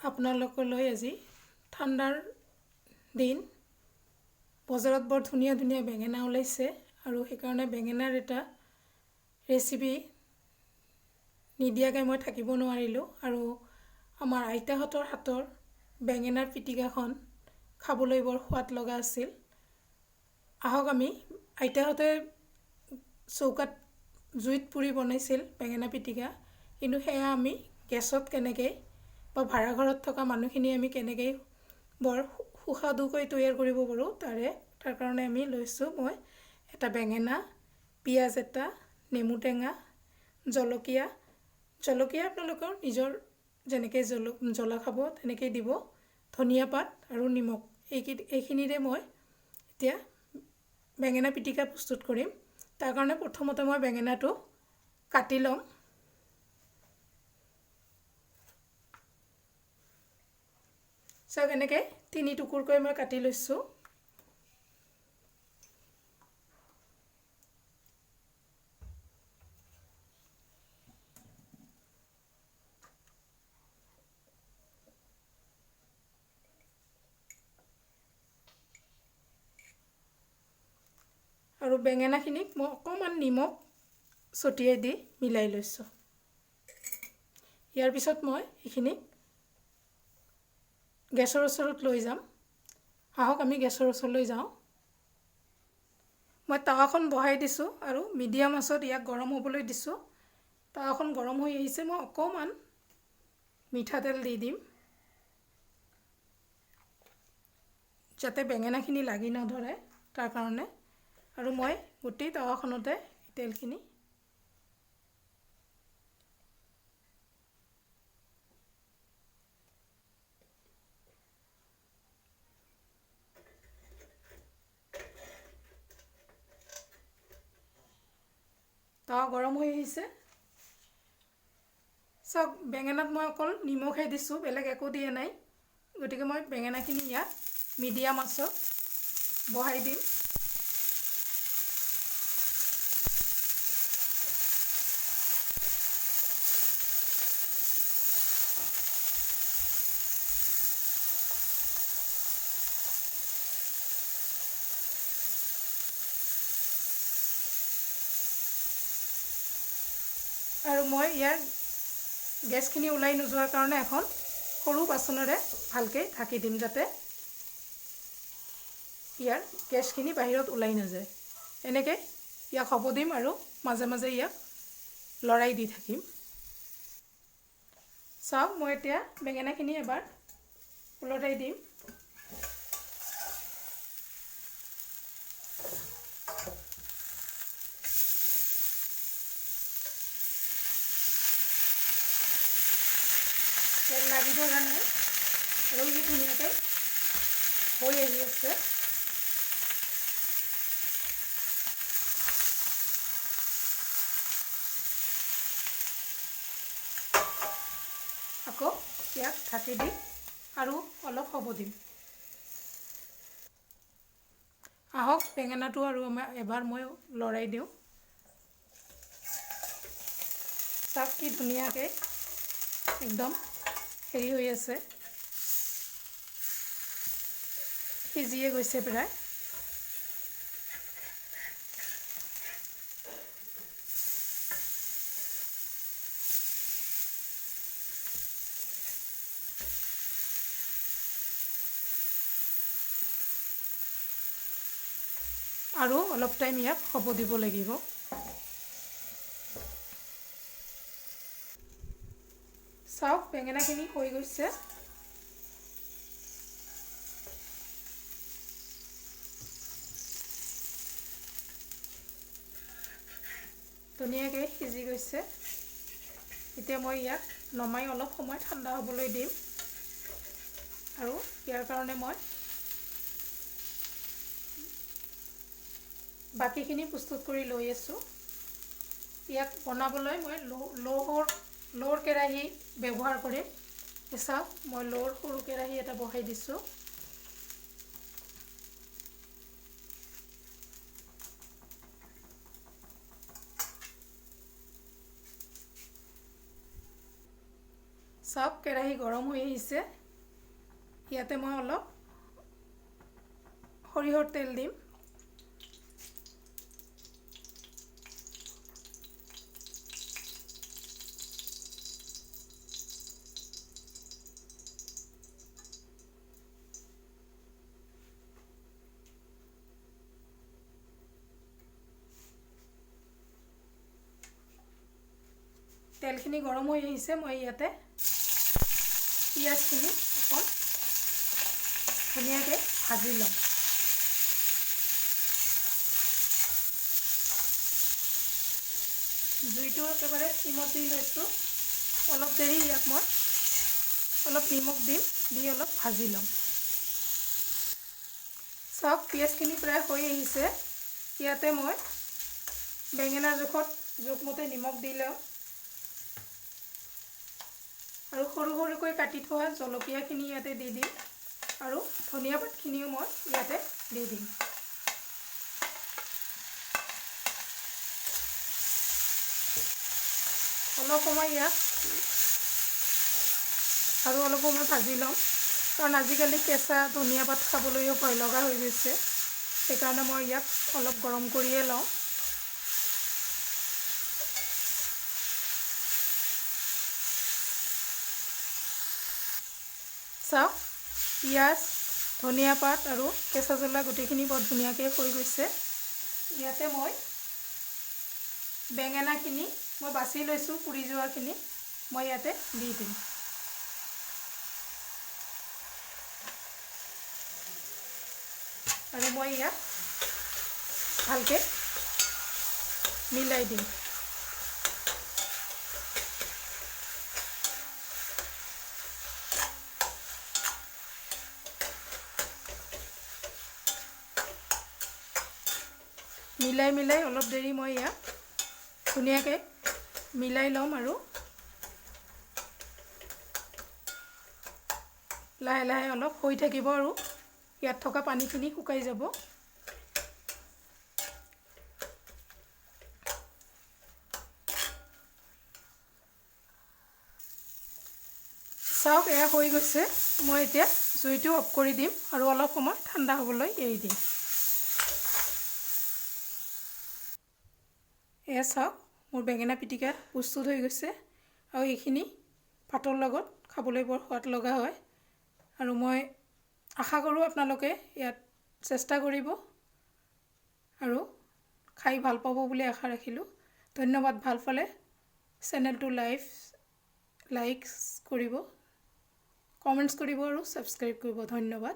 আপোনালোকলৈ আজি ঠাণ্ডাৰ দিন বজাৰত বৰ ধুনীয়া ধুনীয়া বেঙেনা ওলাইছে আৰু সেইকাৰণে বেঙেনাৰ এটা ৰেচিপি নিদিয়াকৈ মই থাকিব নোৱাৰিলোঁ আৰু আমাৰ আইতাহঁতৰ হাতৰ বেঙেনাৰ পিটিকাখন খাবলৈ বৰ সোৱাদ লগা আছিল। আহক আমি আইতাহঁতে চৌকাত জুইত পুৰি বনাইছিল বেঙেনা পিটিকা, কিন্তু সেয়া আমি গেছত কেনেকৈ বা ভাড়া ঘৰত থকা মানুহখিনি আমি কেনেকৈ বৰ সুস্বাদুকৈ তৈয়াৰ কৰিব পাৰোঁ তাৰ কাৰণে আমি লৈছোঁ মই এটা বেঙেনা, পিঁয়াজ এটা, নেমু টেঙা, জলকীয়া আপোনালোকৰ নিজৰ যেনেকৈ জ্বলা খাব তেনেকৈ দিব, ধনিয়া পাত আৰু নিমখ। এইখিনিৰে মই এতিয়া বেঙেনা পিটিকা প্ৰস্তুত কৰিম। তাৰ কাৰণে প্ৰথমতে মই বেঙেনাটো কাটি ল'ম। চাওক এনেকৈ 3 টুকুৰকৈ মই কাটি লৈছোঁ। আৰু বেঙেনাখিনিক মই অকণমান নিমখ ছটিয়াই দি মিলাই লৈছোঁ। ইয়াৰ পিছত মই এইখিনিক গেছৰ ওচৰত লৈ যাম। আহক আমি গেছৰ ওচৰলৈ যাওঁ। মই টাৱাখন বহাই দিছোঁ আৰু মিডিয়াম আঁচত ইয়াক গৰম হ'বলৈ দিছোঁ। টাৱাখন গৰম হৈ আহিছে, মই অকণমান মিঠাতেল দি দিম যাতে বেঙেনাখিনি লাগি নধৰে তাৰ কাৰণে। আৰু মই গোটেই টাৱাখনতে তেলখিনি টাৱা গৰম হৈ আহিছে। চাওক বেঙেনাত মই অকল নিমখহে দিছোঁ, বেলেগ একো দিয়া নাই। গতিকে মই বেঙেনাখিনি ইয়াত মিডিয়াম আঁচত বহাই দিম। আৰু মই ইয়াৰ গেছখিনি ওলাই নোযোৱাৰ কাৰণে এখন সৰু বাচনেৰে ভালকৈ ঢাকি দিম যাতে ইয়াৰ গেছখিনি বাহিৰত ওলাই নাযায়। এনেকৈ ইয়াক হ'ব দিম আৰু মাজে মাজে ইয়াক লৰাই দি থাকিম। চাওক মই এতিয়া বেঙেনাখিনি এবাৰ উলটাই দিম। তেল লাগি থকা নাই আৰু ই ধুনীয়াকৈ হৈ আহি আছে। আকৌ ইয়াক ঢাকি দি আৰু অলপ হ'ব দিম। আহক বেঙেনাটো আৰু এবাৰ মই লৰাই দিওঁ। চাওক কি ধুনীয়াকৈ একদম হেৰি হৈ আছে, সিজিয়ে গৈছে প্ৰায়। আৰু অলপ টাইম ইয়াক হ'ব দিব লাগিব। চাওক বেঙেনাখিনি হৈ গৈছে। ধুনীয়াকৈ সিজি গৈছে। এতিয়া মই ইয়াক নমাই অলপ সময় ঠাণ্ডা হ'বলৈ দিম আৰু ইয়াৰ কাৰণে মই বাকীখিনি প্ৰস্তুত কৰি লৈ আছোঁ। ইয়াক বনাবলৈ মই ল'ৰ কেৰাহী ব্যৱহাৰ কৰিম। চাওক মই ল'ৰ সৰু কেৰাহী এটা বহাই দিছোঁ। চাওক কেৰাহী গৰম হৈ আহিছে। ইয়াতে মই অলপ সৰিয়হৰ তেল দিম। তেলখিনি গৰম হৈ আহিছে। মই ইয়াতে পিঁয়াজখিনি অকণ ধুনীয়াকৈ ভাজি ল'ম। জুইটো একেবাৰে চিমত দি লৈছোঁ। অলপ দেৰি ইয়াক মই অলপ নিমখ দিম, দি অলপ ভাজি ল'ম। চাওক পিঁয়াজখিনি প্ৰায় হৈ আহিছে। ইয়াতে মই বেঙেনাৰ জোখমতে নিমখ দি লওঁ আৰু সৰু সৰুকৈ কাটি থোৱা জলকীয়াখিনি ইয়াতে দি দিম আৰু ধনিয়া পাতখিনিও মই ইয়াতে দি দিম। অলপ সময় ইয়াক আৰু অলপ সময় ভাজি ল'ম, কাৰণ আজিকালি কেঁচা ধনিয়া পাত খাবলৈও ভয় লগা হৈ গৈছে। সেইকাৰণে মই ইয়াক অলপ গৰম কৰিয়ে লওঁ। চাওক পিঁয়াজ, ধনিয়া পাত আৰু কেঁচা জ্বলা গোটেইখিনি বৰ ধুনীয়াকৈ হৈ গৈছে। ইয়াতে মই বেঙেনাখিনি মই বাছি লৈছোঁ, পুৰি যোৱাখিনি মই ইয়াতে দি দিম। আৰু মই ইয়াক ভালকৈ মিলাই দিম। মিলাই অলপ দেৰি মই ইয়াক ধুনীয়াকৈ মিলাই ল'ম আৰু লাহে লাহে অলপ হৈ থাকিব আৰু ইয়াত থকা পানীখিনি শুকাই যাব। চাওক এয়া হৈ গৈছে। মই এতিয়া জুইটো অফ কৰি দিম আৰু অলপ সময় ঠাণ্ডা হ'বলৈ এৰি দিম। এয়া চাওক মোৰ বেঙেনা পিটিকা প্ৰস্তুত হৈ গৈছে আৰু এইখিনি ভাতৰ লগত খাবলৈ বৰ সোৱাদ লগা হয়। আৰু মই আশা কৰোঁ আপোনালোকে ইয়াত চেষ্টা কৰিব আৰু খাই ভাল পাব বুলি আশা ৰাখিলোঁ। ধন্যবাদ। ভাল পালে চেনেলটো লাইক কৰিব, কমেণ্টছ কৰিব আৰু ছাবস্ক্ৰাইব কৰিব। ধন্যবাদ।